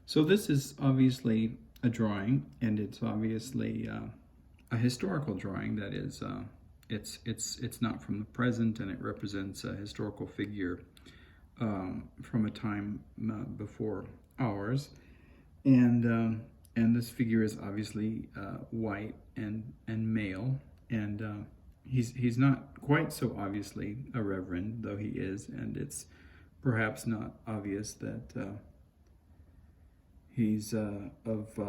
So this is obviously a drawing, and it's obviously a historical drawing. That is, it's not from the present, and it represents a historical figure from a time before ours. And this figure is obviously white and male, and he's not quite so obviously a reverend, though he is, and it's perhaps not obvious that he's of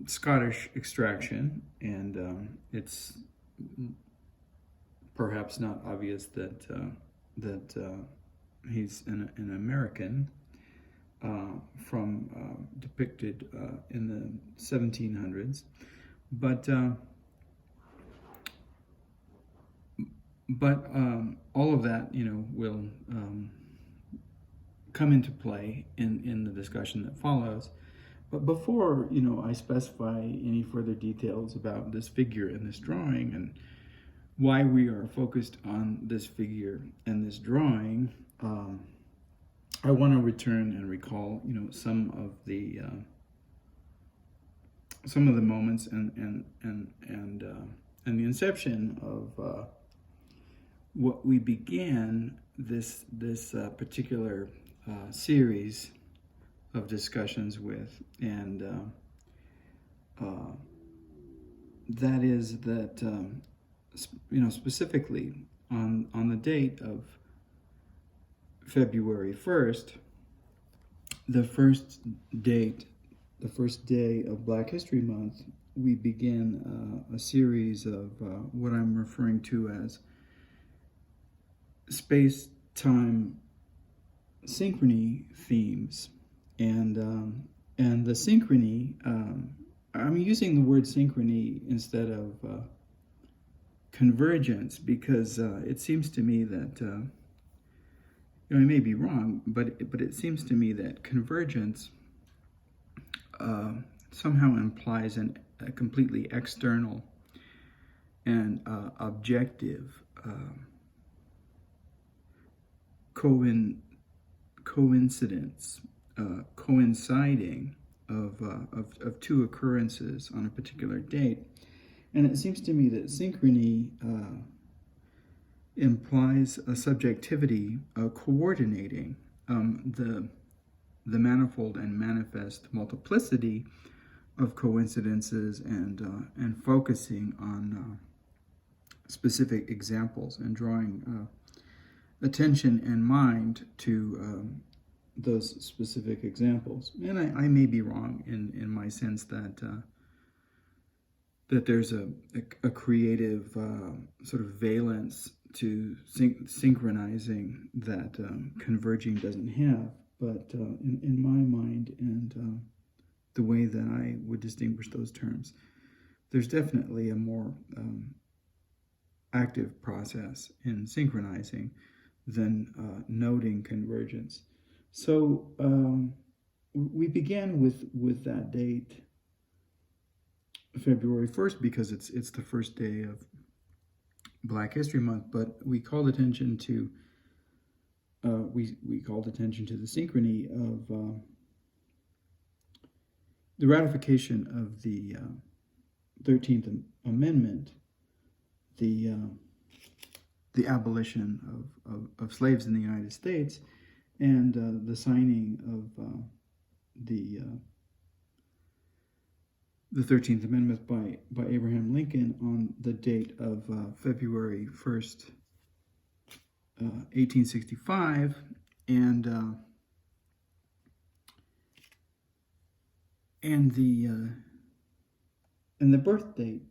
Scottish extraction, and it's perhaps not obvious that he's an American from depicted in the 1700s, but all of that, will come into play in the discussion that follows. But before, I specify any further details about this figure in this drawing and why we are focused on this figure and this drawing, I want to return and recall, some of the moments and the inception of what we began this particular series of discussions with, and that is that specifically on the date of February 1st, the first day of Black History Month, we begin a series of what I'm referring to as space-time synchrony themes. And the synchrony, I'm using the word synchrony instead of convergence, because it seems to me that I may be wrong, but it seems to me that convergence somehow implies a completely external and objective coincidence, coinciding of two occurrences on a particular date. And it seems to me that synchrony implies a subjectivity coordinating the manifold and manifest multiplicity of coincidences, and focusing on specific examples and drawing attention and mind to those specific examples. And I may be wrong in my sense that there's a creative sort of valence to synchronizing that converging doesn't have. But in my mind and the way that I would distinguish those terms, there's definitely a more active process in synchronizing than noting convergence. So we began with that date, February 1st, because it's the first day of Black History Month, but we called attention to we called attention to the synchrony of the ratification of the 13th Amendment, the abolition of slaves in the United States, and the signing of the 13th Amendment by Abraham Lincoln on the date of February 1st, 1865, and the birth date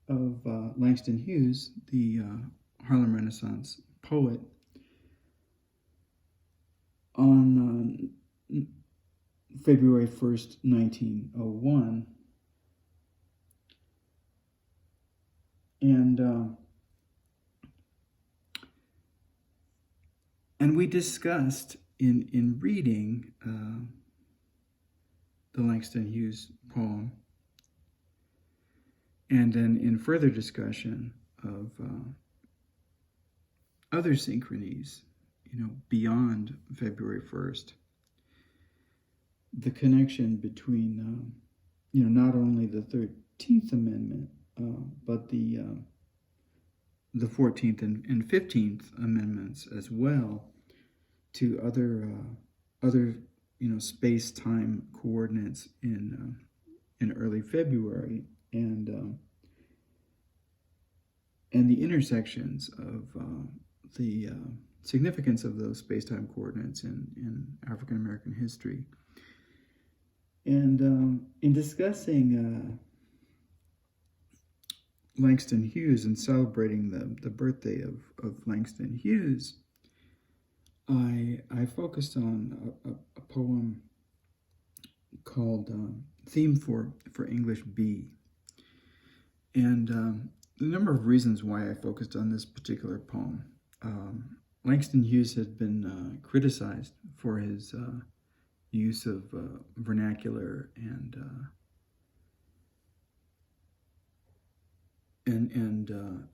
of Langston Hughes, the Harlem Renaissance poet, on February 1st, 1901. And we discussed in reading the Langston Hughes poem, and then in further discussion of other synchronies, beyond February 1st, the connection between, not only the 13th Amendment, but the 14th and 15th Amendments as well, to other space-time coordinates in early February, and the intersections of the significance of those space-time coordinates in African American history. And in discussing Langston Hughes and celebrating the birthday of Langston Hughes, I focused on a poem called Theme for English B. And the number of reasons why I focused on this particular poem. Langston Hughes has been criticized for his use of vernacular and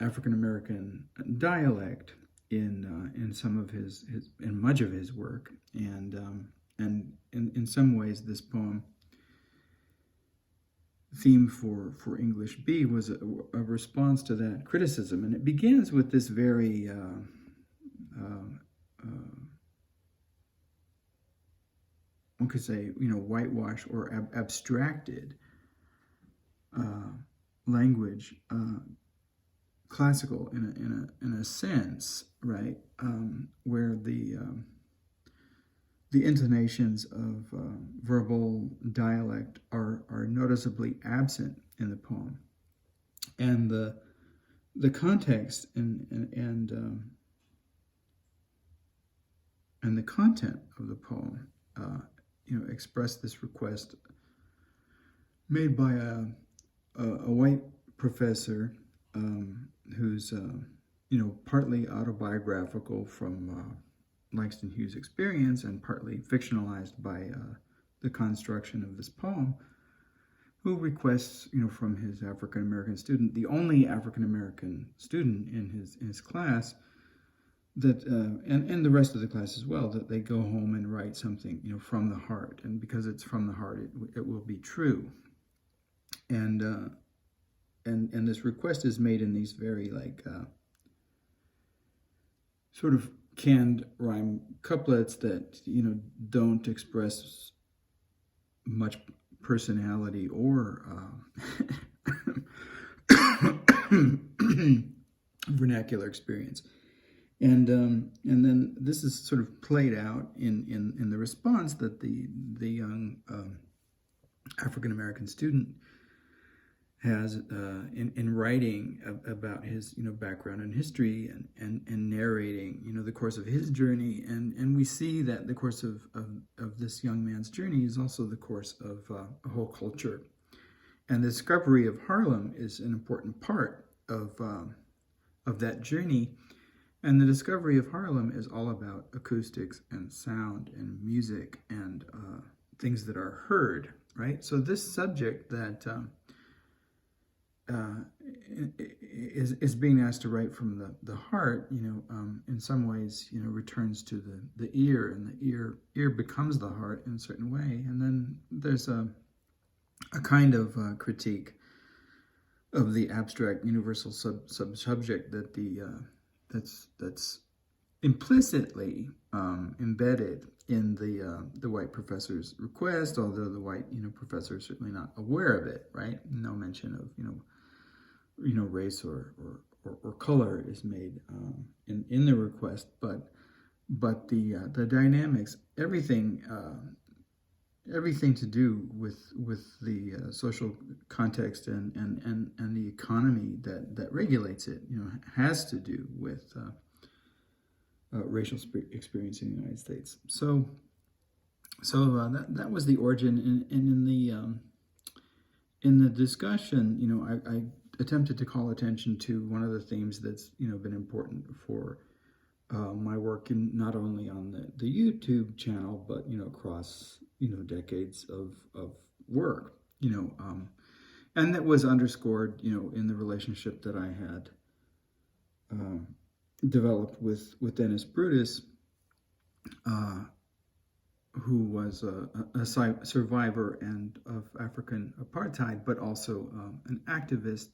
African American dialect in some of his in much of his work, and in some ways this poem, Theme for English B, was a response to that criticism, and it begins with this very one could say, whitewash or abstracted language, classical in a sense, right? Where the intonations of verbal dialect are noticeably absent in the poem, and the context and the content of the poem, express this request made by a white professor who's partly autobiographical from Langston Hughes' experience and partly fictionalized by the construction of this poem, who requests from his African American student, the only African American student in his class, that and the rest of the class as well, that they go home and write something from the heart, and because it's from the heart, it will be true. And this request is made in these very sort of canned rhyme couplets that don't express much personality or vernacular experience. And then this is sort of played out in the response that the young African American student has in writing about his background and history, and narrating the course of his journey, and we see that the course of this young man's journey is also the course of a whole culture, and the discovery of Harlem is an important part of that journey. And the discovery of Harlem is all about acoustics and sound and music and things that are heard, right? So this subject that is being asked to write from the heart, in some ways, returns to the ear, and the ear becomes the heart in a certain way. And then there's a kind of critique of the abstract universal subject that that's implicitly embedded in the white professor's request, although the white professor is certainly not aware of it, right? No mention of race or color is made in the request, but the dynamics, everything to do with the social context and the economy that regulates it, has to do with racial experience in the United States. So that was the origin, and in the discussion, I attempted to call attention to one of the themes that's been important for my work, in not only on the YouTube channel, but across decades of work, and that was underscored in the relationship that I had developed with Dennis Brutus, who was a survivor and of African apartheid, but also an activist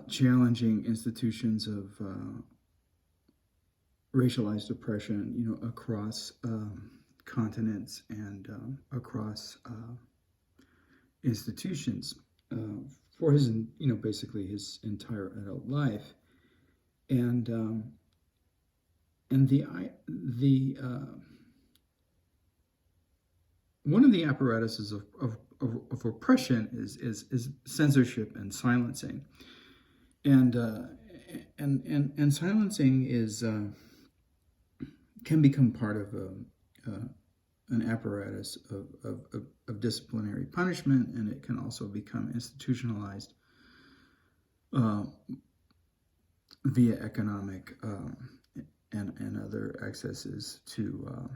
challenging institutions of racialized oppression, across continents and across institutions for his, basically his entire adult life, and the one of the apparatuses of oppression is censorship and silencing, and silencing is can become part of an apparatus of disciplinary punishment, and it can also become institutionalized via economic and other accesses to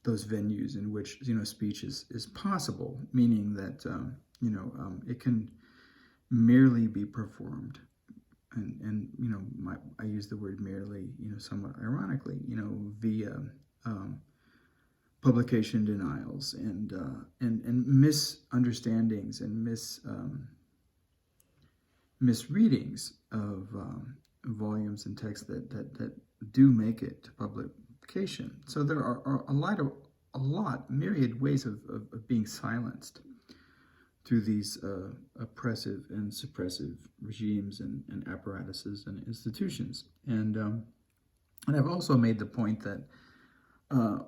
those venues in which speech is possible, meaning that it can merely be performed, and I use the word merely somewhat ironically, via publication denials and misunderstandings and misreadings of volumes and texts that do make it to publication. So there are myriad ways of being silenced through these oppressive and suppressive regimes and apparatuses and institutions. And I've also made the point that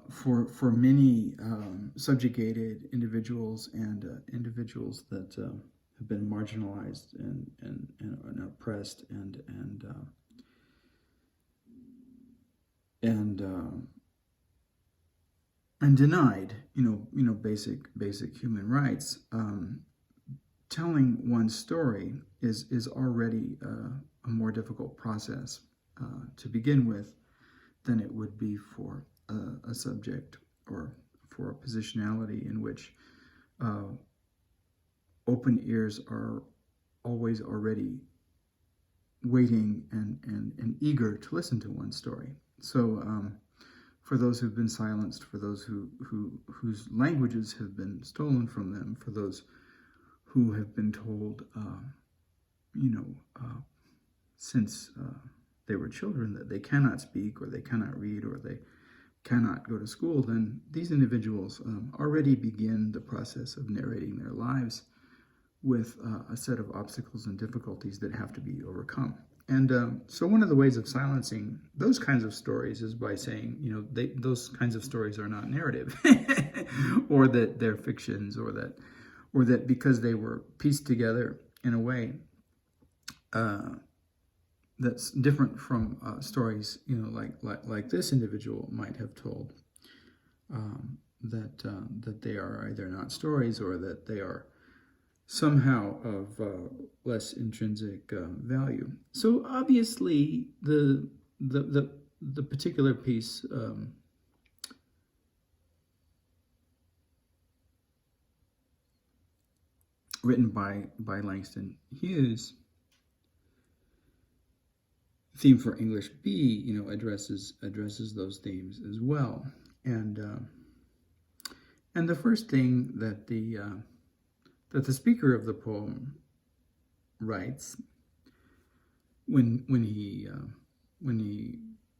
for many subjugated individuals and individuals that have been marginalized and oppressed and denied, basic human rights. Telling one's story is already a more difficult process to begin with than it would be for a subject or for a positionality in which open ears are always already waiting and eager to listen to one's story. So for those who've been silenced, for those whose languages have been stolen from them, for those who have been told, since they were children that they cannot speak or they cannot read or they cannot go to school, then these individuals already begin the process of narrating their lives with a set of obstacles and difficulties that have to be overcome. And so one of the ways of silencing those kinds of stories is by saying, those kinds of stories are not narrative, or that they're fictions, or that because they were pieced together in a way that's different from stories, like this individual might have told, that they are either not stories or that they are somehow of less intrinsic value. So obviously, the particular piece written by Langston Hughes, Theme for English B, addresses those themes as well. And the first thing that the speaker of the poem writes when he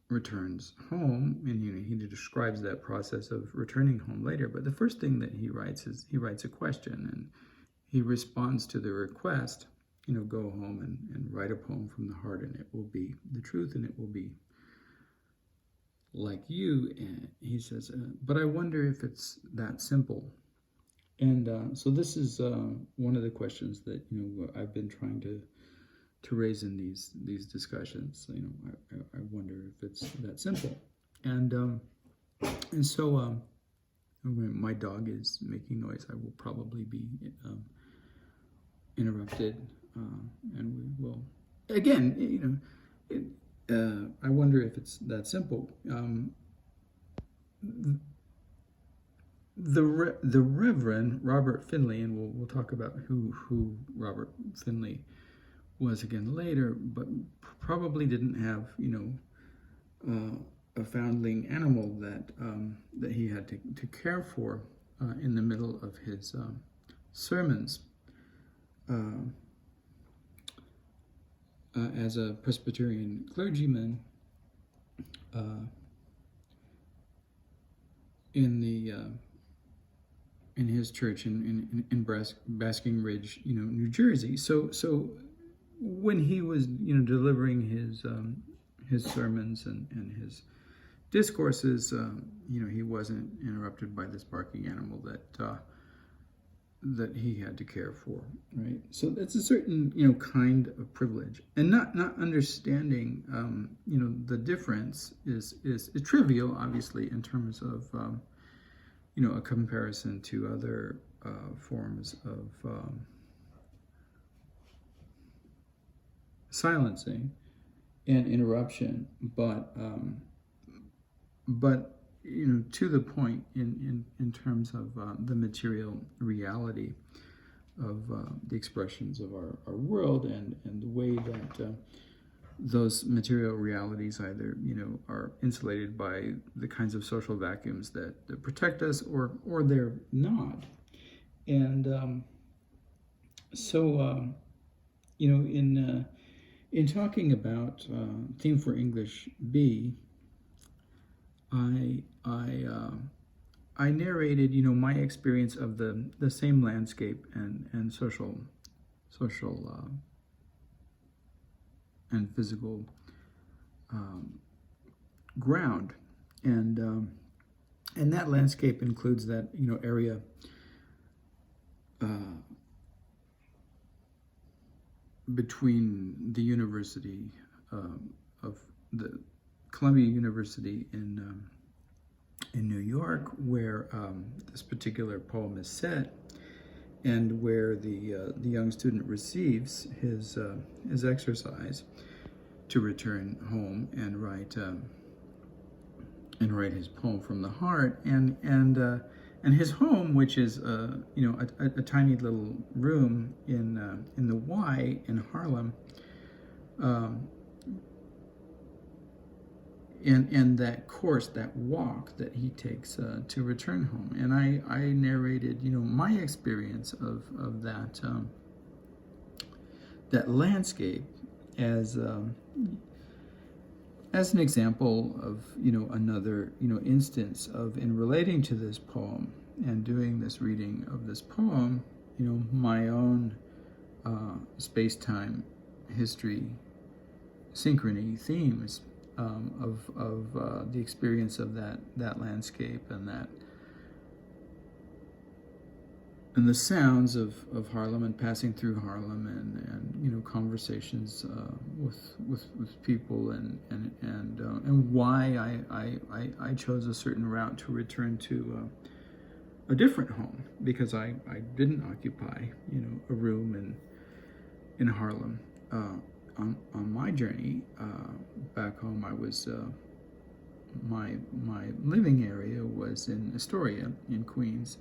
returns home, and he describes that process of returning home later. But the first thing that he writes is he writes a question, and he responds to the request, go home and write a poem from the heart, and it will be the truth, and it will be like you. And he says, but I wonder if it's that simple. And so this is one of the questions that I've been trying to raise in these discussions. I wonder if it's that simple. And so when my dog is making noise, I will probably be interrupted, and we will again. I wonder if it's that simple. The Reverend Robert Finley, and we'll talk about who Robert Finley was again later, but probably didn't have a foundling animal that he had to care for in the middle of his sermons. As a Presbyterian clergyman in his church in Basking Ridge, New Jersey. So when he was delivering his sermons and his discourses, he wasn't interrupted by this barking animal that he had to care for, right? So that's a certain kind of privilege, and not understanding the difference is trivial, obviously, in terms of a comparison to other forms of silencing and interruption, but to the point in terms of the material reality of the expressions of our world, and the way that those material realities either are insulated by the kinds of social vacuums that protect us, or they're not. And so in talking about Theme for English B, I narrated my experience of the same landscape and social and physical ground, and that landscape includes that area between the University of the Columbia University in New York, where this particular poem is set, and where the young student receives his exercise to return home and write his poem from the heart, and his home, which is a tiny little room in the Y in Harlem, and that course, that walk that he takes to return home. And I narrated my experience of that landscape as an example of another instance of, in relating to this poem and doing this reading of this poem, my own space-time history synchrony themes of the experience of that landscape, and the sounds of Harlem, and passing through Harlem, and conversations with people, and why I chose a certain route to return to a different home, because I didn't occupy a room in Harlem. On my journey back home, I was my living area was in Astoria in Queens,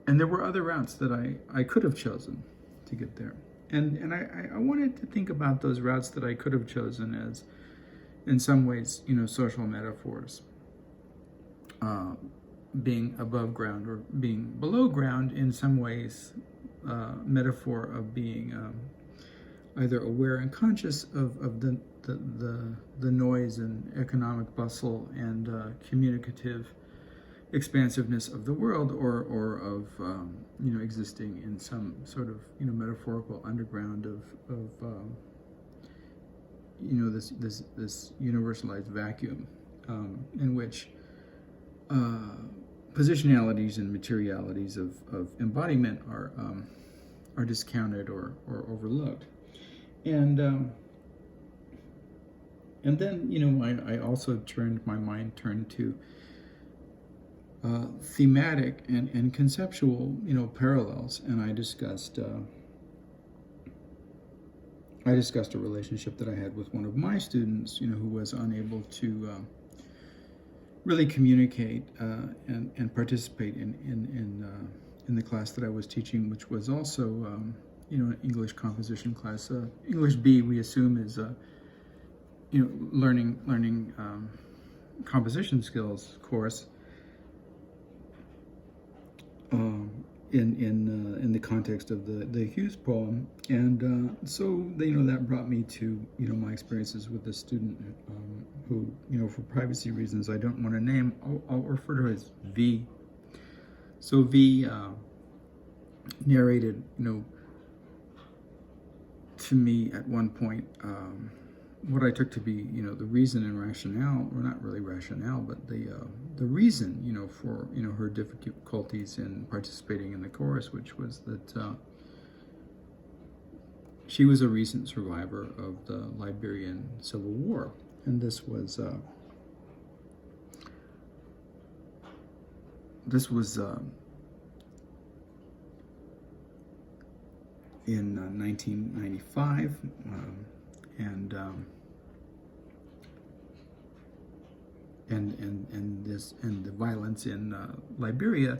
and there were other routes that I could have chosen to get there, and I wanted to think about those routes that I could have chosen as, in some ways, social metaphors, being above ground or being below ground, in some ways. Metaphor of being either aware and conscious of the noise and economic bustle and communicative expansiveness of the world, or of existing in some sort of metaphorical underground of this universalized vacuum in which positionalities and materialities of embodiment are discounted or overlooked, and then I also my mind turned to thematic and conceptual parallels, and I discussed a relationship that I had with one of my students, who was unable to really communicate and participate in the class that I was teaching, which was also an English composition class. English B, we assume, is learning composition skills course in the context of the Hughes poem, and so that brought me to my experiences with this student who for privacy reasons I don't want to name. I'll refer to her as V. So V narrated to me at one point what I took to be the reason and rationale, or not really rationale, but the reason for her difficulties in participating in the chorus, which was that she was a recent survivor of the Liberian Civil War, and this was in 1995, and the violence in Liberia,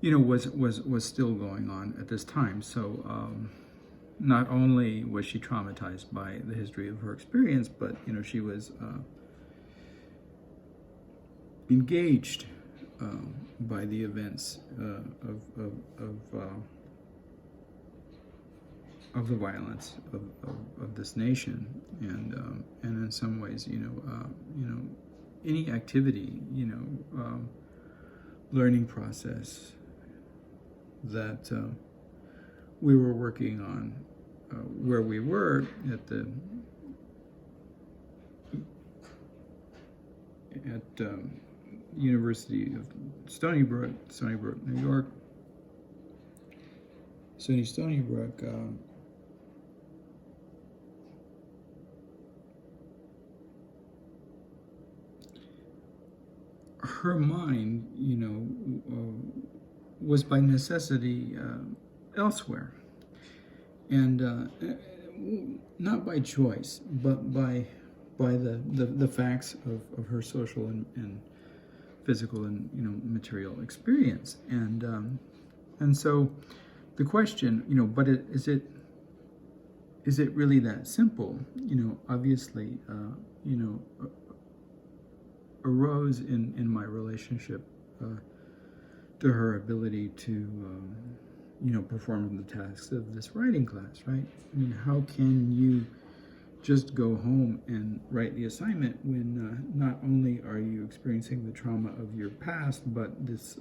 was still going on at this time. So not only was she traumatized by the history of her experience, but she was engaged by the events of the violence of this nation, and in some ways, any activity, learning process that we were working on, where we were at University of Stony Brook, New York, SUNY Stony Brook. Her mind, was by necessity elsewhere, and not by choice, but by the facts of her social and physical and material experience, and so the question, but is it really that simple? Obviously, arose in my relationship to her ability to perform the tasks of this writing class, right? I mean, how can you just go home and write the assignment when not only are you experiencing the trauma of your past, but these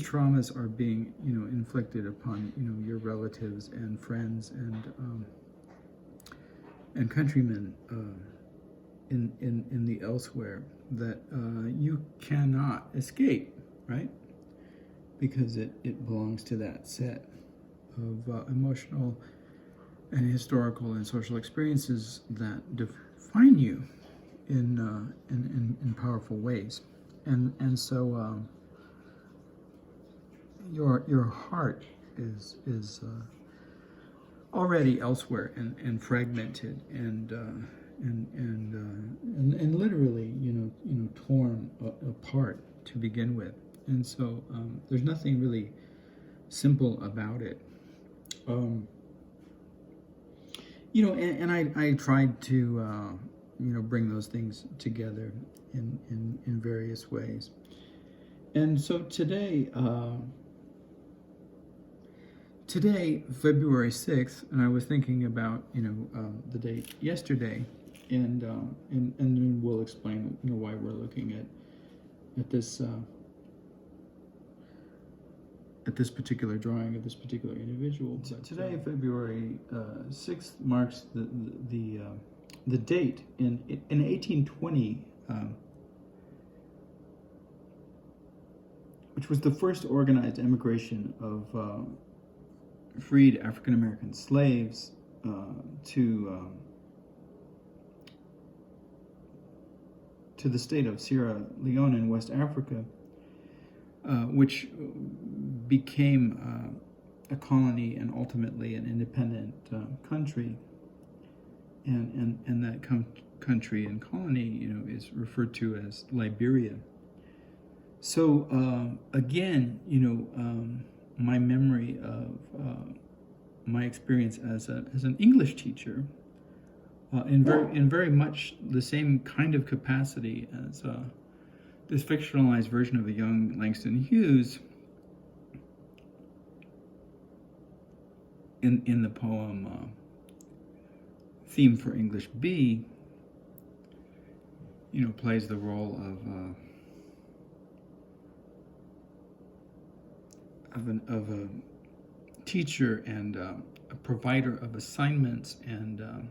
traumas are being inflicted upon your relatives and friends and countrymen in the elsewhere that you cannot escape, right? Because it belongs to that set of emotional and historical and social experiences that define you in powerful ways, and so your heart is already elsewhere and fragmented and literally torn apart to begin with, and so there's nothing really simple about it. I tried to bring those things together in various ways, and so today, February 6th, and I was thinking about the date yesterday, and then we'll explain why we're looking at this particular drawing of this particular individual. So today, February 6th, marks the date in 1820, which was the first organized emigration of freed African American slaves to the state of Sierra Leone in West Africa, which became a colony and ultimately an independent country, and that country and colony is referred to as Liberia. So again, my memory of my experience as an English teacher in very much the same kind of capacity as this fictionalized version of a young Langston Hughes in the poem Theme for English B, plays the role of a teacher and a provider of assignments and a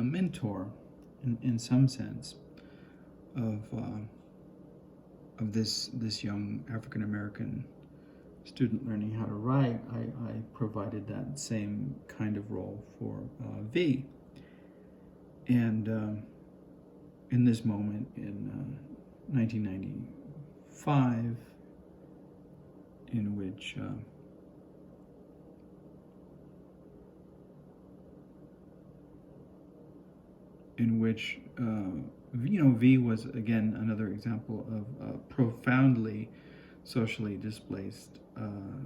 mentor in some sense of this young African American student learning how to write. I provided that same kind of role for V. And in this moment in 1995, in which V was again another example of a profoundly socially displaced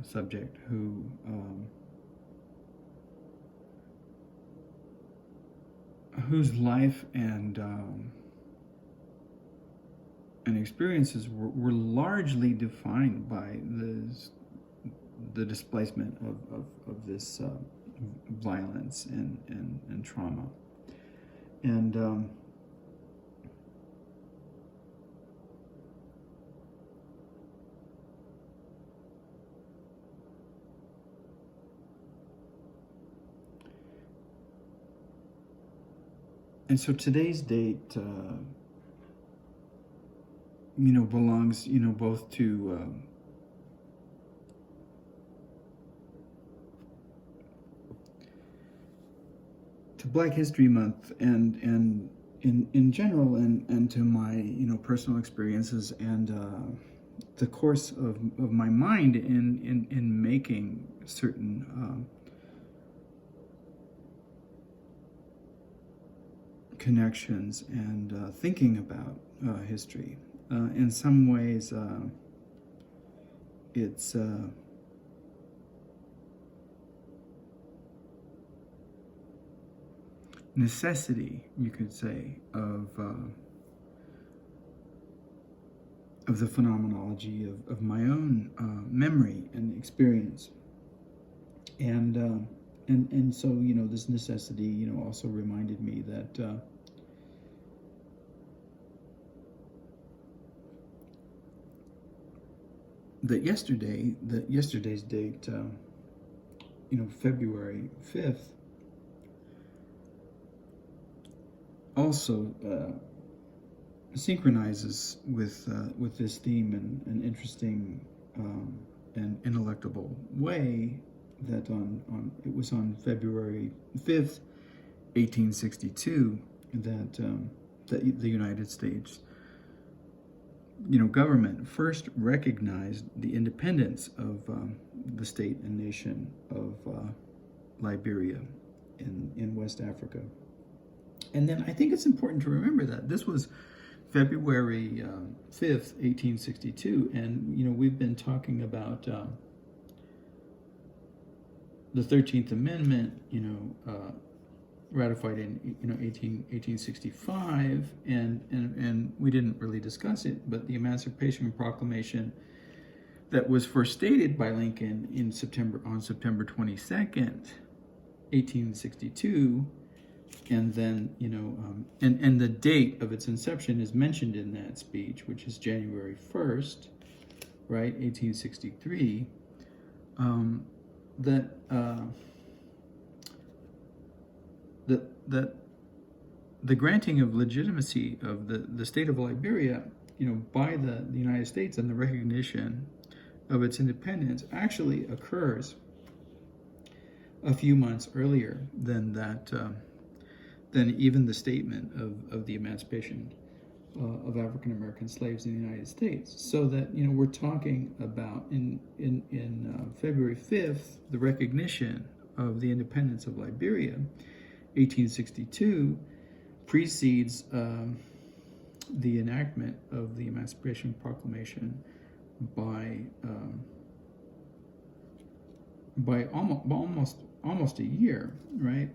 subject whose life and experiences were largely defined by the displacement of this violence and trauma. And so today's date, belongs, both to Black History Month and in general, and to my personal experiences and the course of my mind in making certain connections and thinking about history. In some ways, it's necessity, you could say, of the phenomenology of my own memory and experience, and so this necessity also reminded me that yesterday's date, February 5th, also synchronizes with this theme in an interesting and ineluctable way. That it was on February 5th, 1862, that the United States government first recognized the independence of the state and nation of Liberia in West Africa. And then I think it's important to remember that this was February 5th, 1862, and we've been talking about the 13th Amendment, ratified in 1865, and we didn't really discuss it, but the Emancipation Proclamation that was first stated by Lincoln on September 22nd, 1862, and then and the date of its inception is mentioned in that speech, which is January 1st, right, 1863. That the granting of legitimacy of the state of Liberia, by the United States, and the recognition of its independence actually occurs a few months earlier than even the statement of the emancipation of African American slaves in the United States. So that we're talking about in February 5th, the recognition of the independence of Liberia. 1862 precedes the enactment of the Emancipation Proclamation by almost a year, right?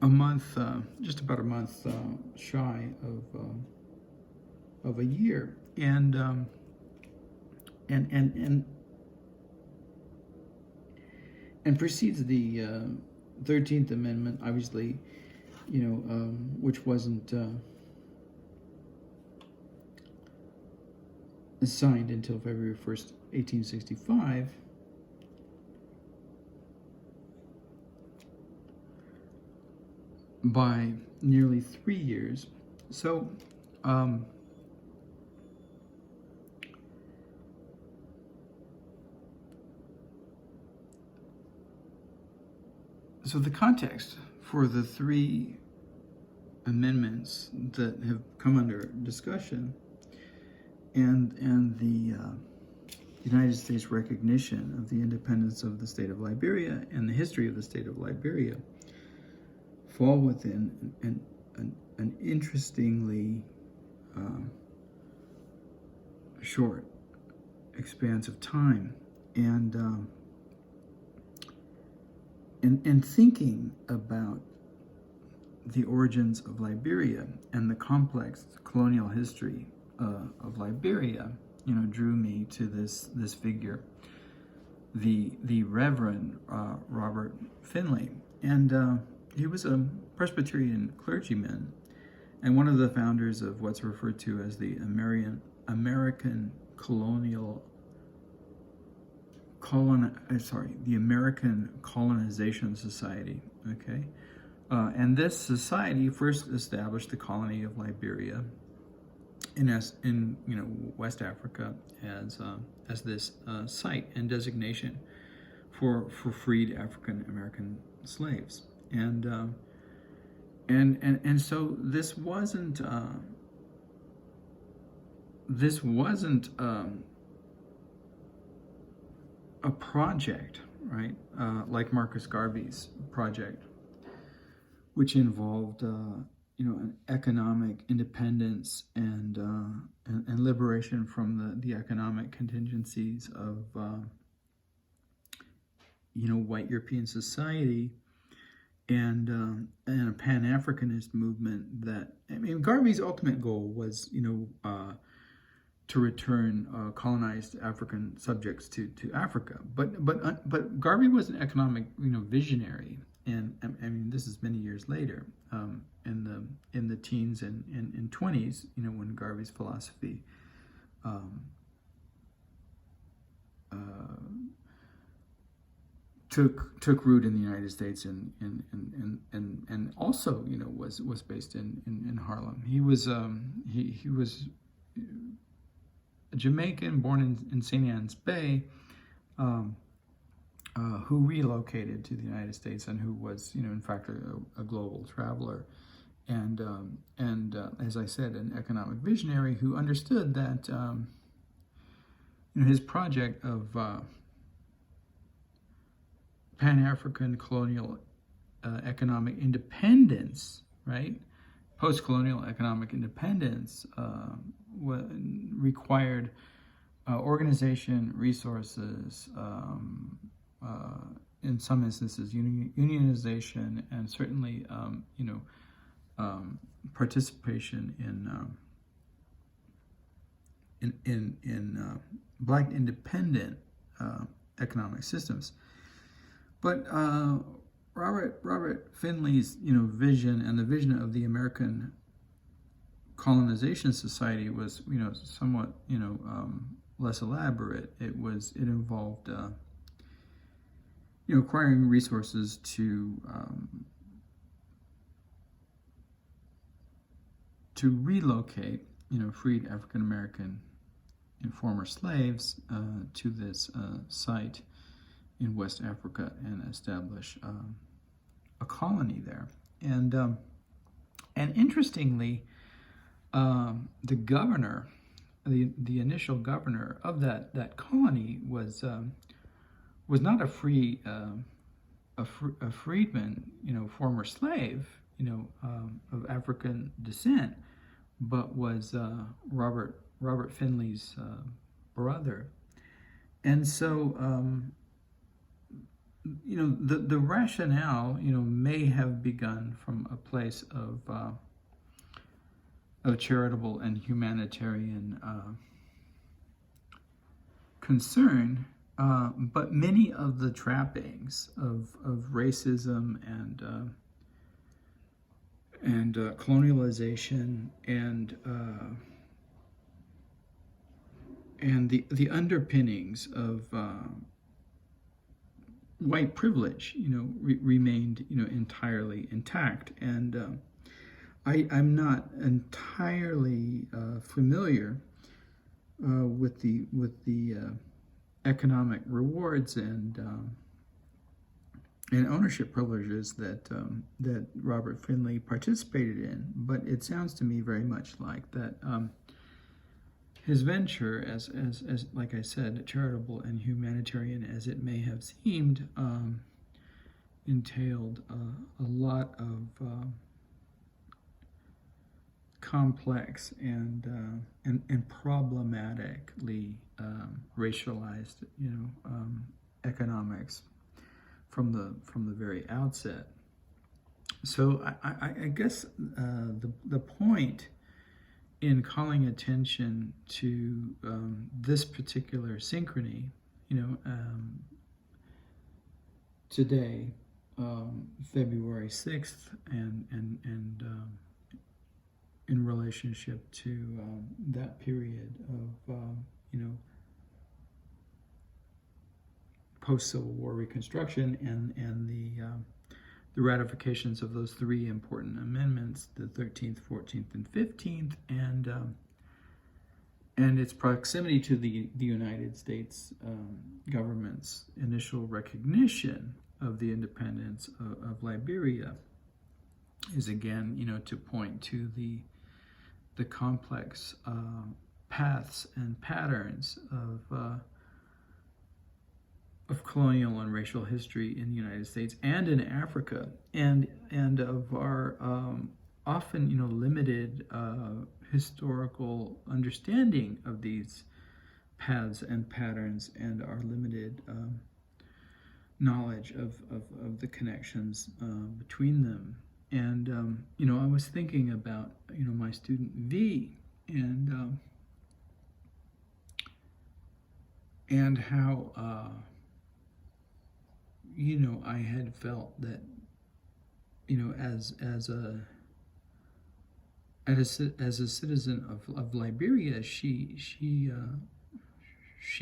A month, just about a month shy of a year, and precedes the 13th Amendment, obviously, which wasn't signed until February 1st, 1865. By nearly 3 years. So, so the context for the 3 amendments that have come under discussion and the United States recognition of the independence of the state of Liberia and the history of the state of Liberia fall within an interestingly short expanse of time, and thinking about the origins of Liberia and the complex colonial history of Liberia, drew me to this figure, the Reverend Robert Finley, and he was a Presbyterian clergyman and one of the founders of what's referred to as the American Colonization Society. Okay, and this society first established the colony of Liberia in West Africa as this site and designation for freed African American slaves. And so this wasn't a project, right? Like Marcus Garvey's project, which involved an economic independence and liberation from the economic contingencies of white European society. And a Pan-Africanist movement that, Garvey's ultimate goal was, to return colonized African subjects to Africa. But Garvey was an economic, visionary, and this is many years later, in the teens and 20s, when Garvey's philosophy took root in the United States and also was based in Harlem. He was he was a Jamaican born in St. Ann's Bay, who relocated to the United States and who was in fact a global traveler, and as I said, an economic visionary who understood that his project of Pan-African colonial economic independence, right? Post-colonial economic independence required organization, resources, in some instances unionization, and certainly participation in Black independent economic systems. But Robert Finley's vision and the vision of the American Colonization Society was somewhat less elaborate. It involved acquiring resources to relocate freed African American and former slaves to this site in West Africa and establish a colony there. And interestingly, the governor, the initial governor of that colony was not a freedman, former slave, of African descent, but was Robert Finley's brother. And so, the rationale, may have begun from a place of charitable and humanitarian concern, but many of the trappings of racism and colonialization and the underpinnings of white privilege, remained, entirely intact. And I'm not entirely familiar with the economic rewards and ownership privileges that Robert Finley participated in, but it sounds to me very much like that his venture, as like I said, charitable and humanitarian as it may have seemed, entailed a lot of complex and problematically racialized, economics from the very outset. So I guess the point in calling attention to this particular synchrony, today, February 6th, and in relationship to that period of post-Civil War Reconstruction and the ratifications of those three important amendments, the 13th, 14th, and 15th, and its proximity to the United States government's initial recognition of the independence of Liberia, is again, to point to the complex paths and patterns of colonial and racial history in the United States and in Africa, and of our often limited historical understanding of these paths and patterns, and our limited knowledge of the connections between them. And I was thinking about my student V, and how I had felt that as a citizen of Liberia, she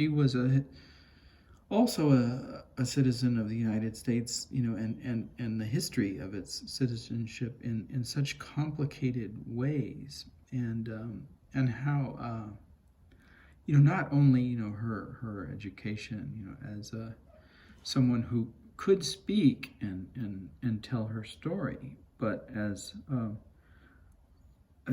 was also a citizen of the United States, and the history of its citizenship in such complicated ways, and how not only her education, as someone who could speak and tell her story, but as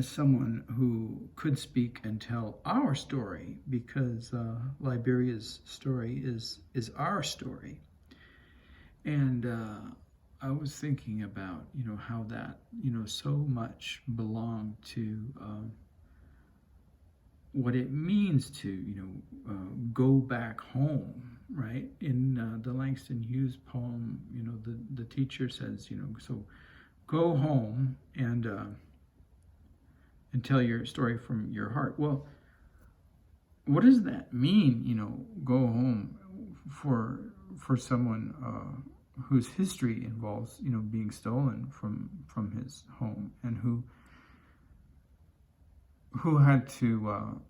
someone who could speak and tell our story, because Liberia's story is our story. And I was thinking about how that so much belonged to what it means to go back home, right? In the Langston Hughes poem, the teacher says, so go home and tell your story from your heart. Well, what does that mean? Go home for someone whose history involves being stolen from his home, and who had to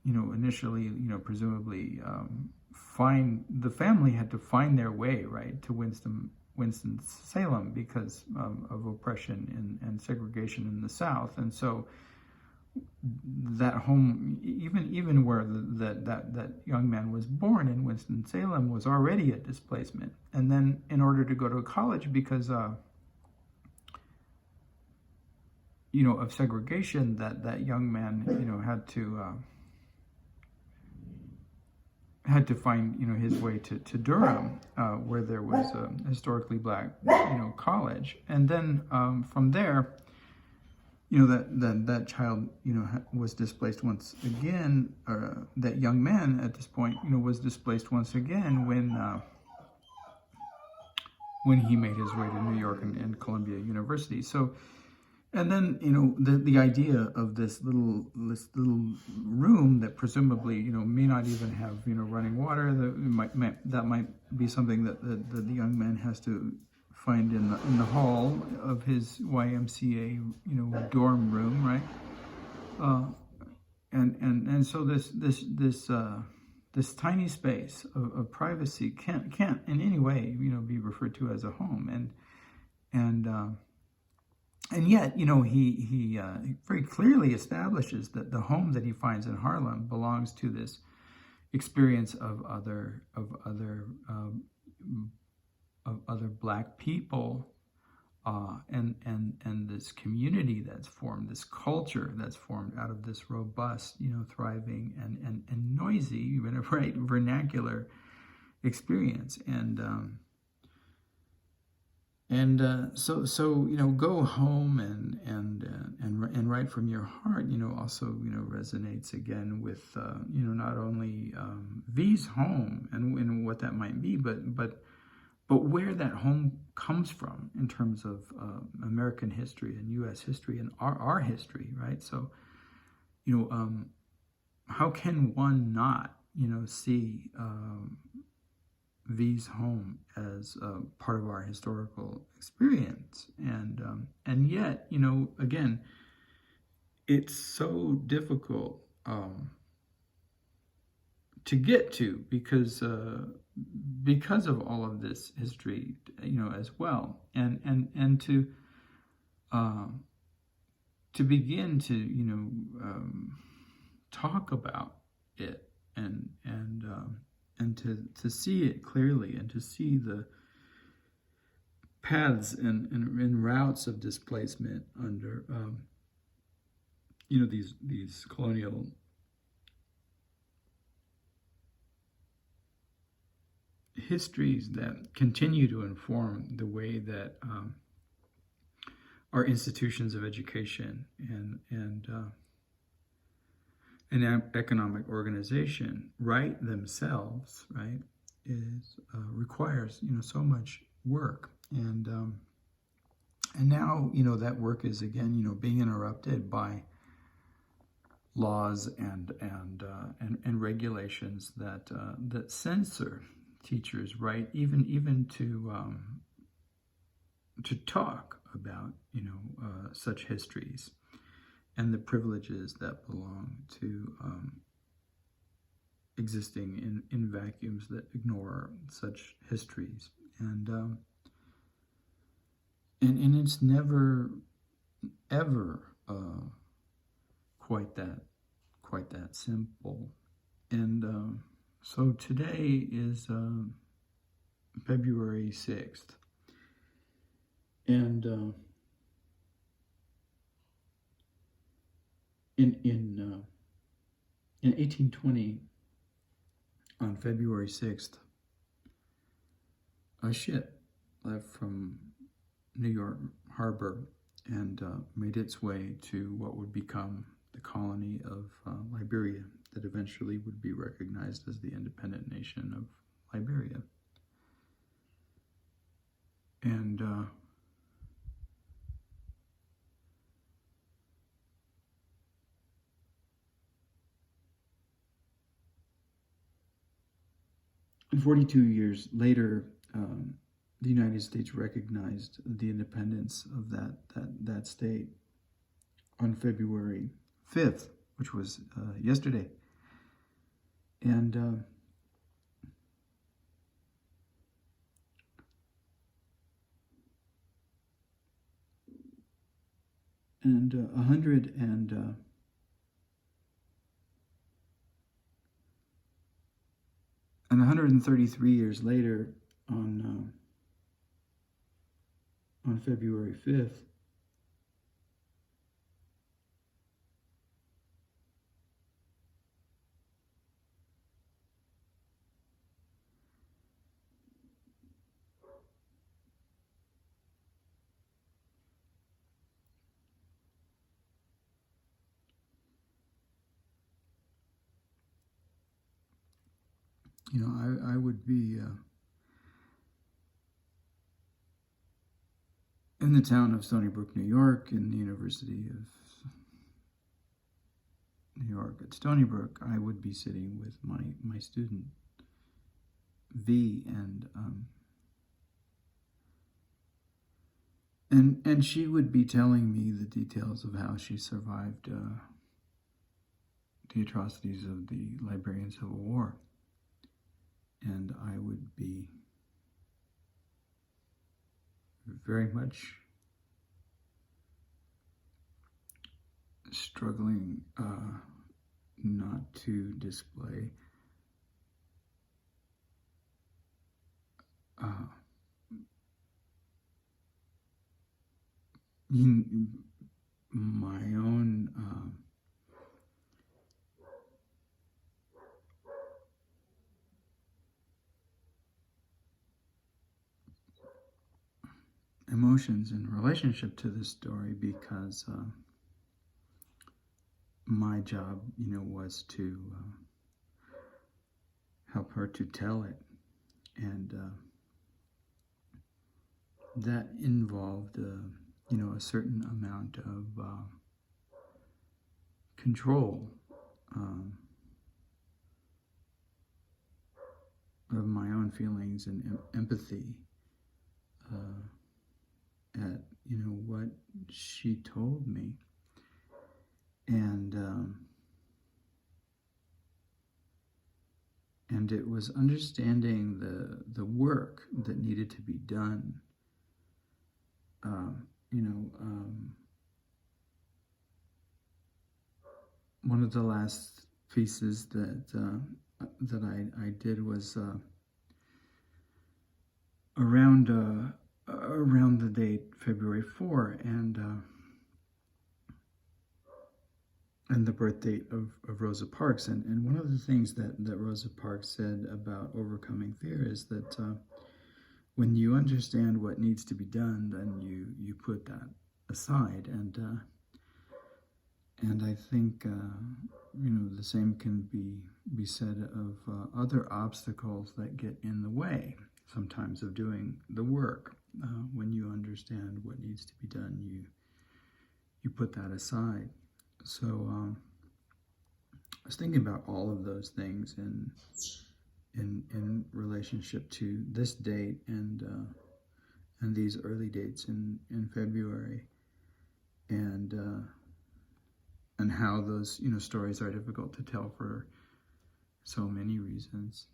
initially presumably the family had to find their way right to Winston-Salem because of oppression and segregation in the South. And so that home, even where that young man was born in Winston-Salem, was already a displacement. And then in order to go to college, because of segregation, that young man had to find his way to Durham, where there was a historically black college. And then from there, that child, was displaced once again, or that young man at this point, was displaced once again when he made his way to New York and Columbia University. So, and then, the idea of this little room that presumably, may not even have, running water, that might be something that the young man has to find in the hall of his YMCA, dorm room, right? And so this tiny space of privacy can't in any way, be referred to as a home, and yet, he very clearly establishes that the home that he finds in Harlem belongs to this experience of other Black people, and this community that's formed, this culture that's formed out of this robust, thriving and noisy, even right, vernacular experience, so go home and write from your heart. Also resonates again with not only V's home and what that might be, but where that home comes from in terms of American history and U.S. history and our history, right? So how can one not see V's home as part of our historical experience, and yet, again, it's so difficult to get to because of all of this history, as well, and to begin to talk about it and to see it clearly, and to see the paths and routes of displacement under these colonial histories that continue to inform the way that our institutions of education and economic organization, right, themselves, right, requires so much work, and now that work is again being interrupted by laws and regulations that censor teachers, right, even to talk about such histories and the privileges that belong to existing in vacuums that ignore such histories, and it's never ever quite that simple. And so today is February 6th, and in 1820, on February 6th, a ship left from New York Harbor and made its way to what would become the colony of Liberia, that eventually would be recognized as the independent nation of Liberia. And and 42 years later, the United States recognized the independence of that state on February 5th, which was yesterday. And 133 years later, on February 5th, I would be in the town of Stony Brook, New York, in the University of New York at Stony Brook. I would be sitting with my student V, and she would be telling me the details of how she survived the atrocities of the Liberian Civil War, and I would be very much struggling not to display my own emotions in relationship to this story, because my job, was to help her to tell it, and that involved, a certain amount of control of my own feelings and empathy at what she told me, and it was understanding the work that needed to be done. One of the last pieces that I did was around the date February 4, and the birth date of Rosa Parks. And one of the things that Rosa Parks said about overcoming fear is that when you understand what needs to be done, then you put that aside. And I think the same can be said of other obstacles that get in the way sometimes of doing the work. When you understand what needs to be done, you put that aside. So I was thinking about all of those things in relationship to this date and these early dates in February, and how those stories are difficult to tell for so many reasons.